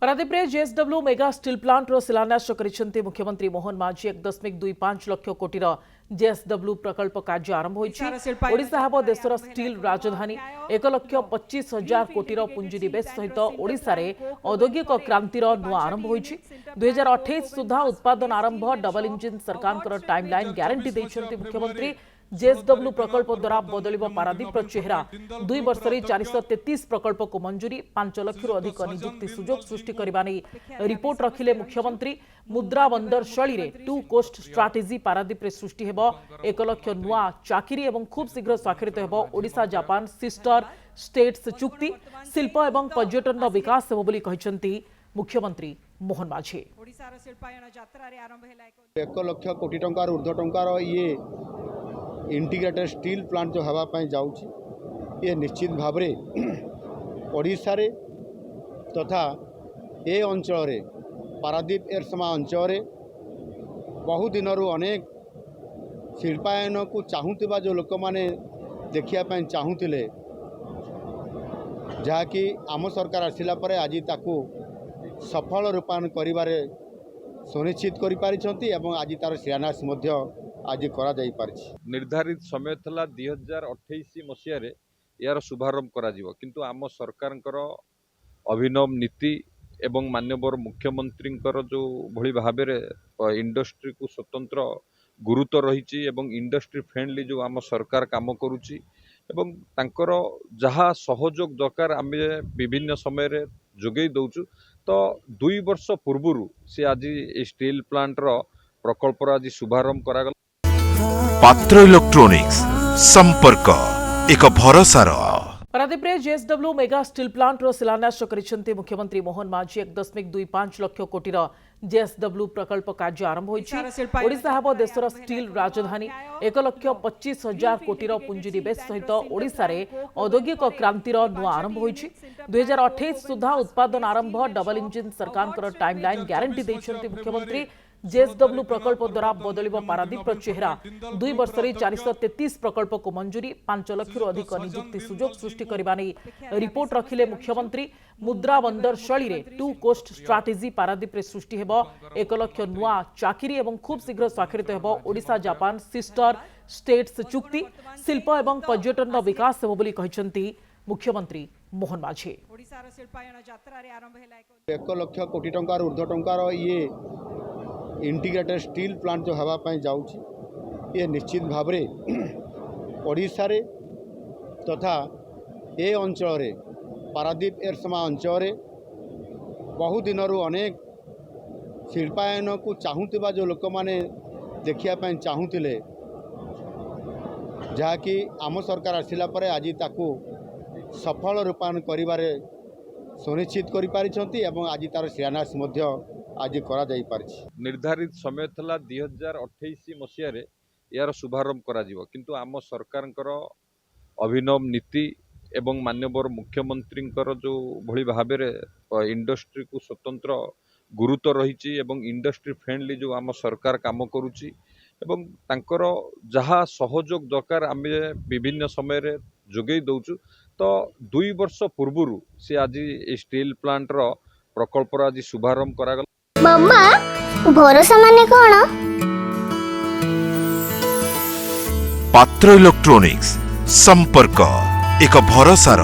पारादीप में JSW mega steel plant शिलान्यास करिसेंती मुख्यमंत्री मोहन माझी 1.25 लाख कोटी जेएसडब्ल्यू प्रकल्प कार्य आरंभ होईछि। ओडिशा हेबो देशर स्टील राजधानी 1,25,000 कोटी पुंजीनिवेश सहित ओडिशा रे औद्योगिक क्रांतिर नुआ आरंभ होईछि। 2028 सुधा उत्पादन आरंभ डबल इंजिन सरकार टाइमलाइन ग्यारंटी दैछंती मुख्यमंत्री। जेएसडब्ल्यू प्रकल्प द्वारा बदल पारादीप चेहरा 2 वर्ष 433 प्रकल्प को मंजूरी 5 लाख अधिक नियुक्ति सुजोग सृष्टि करने नहीं रिपोर्ट रखिले मुख्यमंत्री। मुद्रा बंदर शैली रे टू कोस्ट स्ट्राटेजी पारादीप रे सृष्टि हेबो 1 लाख नुआ चाकरी एवं खूब शीघ्र स्वाक्षरित हेबो ओडिशा जापान सिस्टर स्टेट्स चुक्ति। शिल्प एवं पर्यटन विकास हेबो बोली कहिसंती मुख्यमंत्री मोहन माझी। 1 लाख कोटी टंकार ऊर्ध्व टंकार ये इंटीग्रेटेड स्टील प्लांट जो हवापाई जाऊँगी ये निश्चित भाव ओडिशा रे तथा ए अंचल पारादीप एरसमा अंचल बहु दिन अनेक शिल्पायन को चाहूबा जो लोक मैंने देखापी चाहूले जहाँकि आम सरकार आसला आज ताकू सफल रूपायन करिबारे सुनिश्चित करिपारिछंती एवं आज तार शिलान्यास आज करा जाई पारछि। निर्धारित समय थला 2028 मसीह रे यार शुभारंभ करा जिवो किंतु आम सरकारंकर अभिनव नीति एवं माननीय मुख्यमंत्री जो भली भाबरे इंडस्ट्री को स्वतंत्र गुरुत्व रही एवं इंडस्ट्री फ्रेंडली जो आम सरकार काम करुच्ची एवं तांकर जहाँ सहयोग दरकार आम विभिन्न समय रे जोगई दउचु। तो 2 वर्ष पूर्व से आज स्टील प्लांट रो प्रकल्प आज शुभारंभ करा पात्र इलेक्ट्रॉनिक्स संपर्क एक भरोसार। पारादीप में जेएसडब्ल्यू मेगा स्टील प्लांट शिलान्यास करिसेंती मुख्यमंत्री मोहन माझी 1.25 लाख कोटी जेएसडब्ल्यू प्रकल्प कार्य आरंभ होईछि। ओडिशा हेबो देशर स्टील राजधानी 1,25,000 कोटी पुंजीनिवेश सहित ओडिशा रे औद्योगिक क्रांतिर नुआ आरंभ होईछि। 2028 सुधा उत्पादन आरंभ डबल इंजिन सरकार टाइमलाइन ग्यारंटी दैछंती मुख्यमंत्री। जेएसडब्ल्यू प्रकल्प द्वारा बदल पारादीप चेहरा 2 वर्ष 433 प्रकल्प को मंजूरी 5 लाख अधिक नियुक्ति सुजोग सृष्टि करने नहीं रिपोर्ट रखिले मुख्यमंत्री। मुद्रा बंदर शैली रे टू कोस्ट स्ट्राटेजी पारादीप रे सृष्टि हेबो 1 लाख नुआ चाकरी एवं खूब शीघ्र स्वाक्षरित हेबो ओडिशा जापान सिस्टर स्टेट्स चुक्ति। शिल्प एवं पर्यटन विकास हेबो बोली कहिसंती मुख्यमंत्री मोहन माझी। 1 लाख कोटी टंकार ऊर्ध्व टंकार ये इंटीग्रेटेड स्टील प्लांट जो हवापाई जाऊँगी ये निश्चित भाव ओडिशा रे तथा ए अंचल पारादीप एरसमा अंचल बहु दिन अनेक शिल्पायन को चाहूबा जो लोक मैंने देखापी चाहूले जहाँकि आम सरकार आसला आज ताकू सफल रूपायन करिबारे सुनिश्चित करिपारिछंती एवं आज तार शिलान्यास आज करा जाई पारछि। निर्धारित समय थला 2028 मसीह रे यार शुभारंभ करा जिवो किंतु आम सरकारंकर अभिनव नीति एवं माननीय मुख्यमंत्री जो भली भाबरे इंडस्ट्री को स्वतंत्र गुरुत्व रही एवं इंडस्ट्री फ्रेंडली जो आम सरकार काम करुच्ची एवं तांकर जहाँ सहयोग दरकार आम विभिन्न समय रे जोगई दउचु। तो 2 वर्ष पूर्व से आज स्टील प्लांट रो प्रकल्प आज शुभारंभ करा मम्मा भरोसा माने कौन? पात्र इलेक्ट्रॉनिक्स संपर्क एक भरोसार।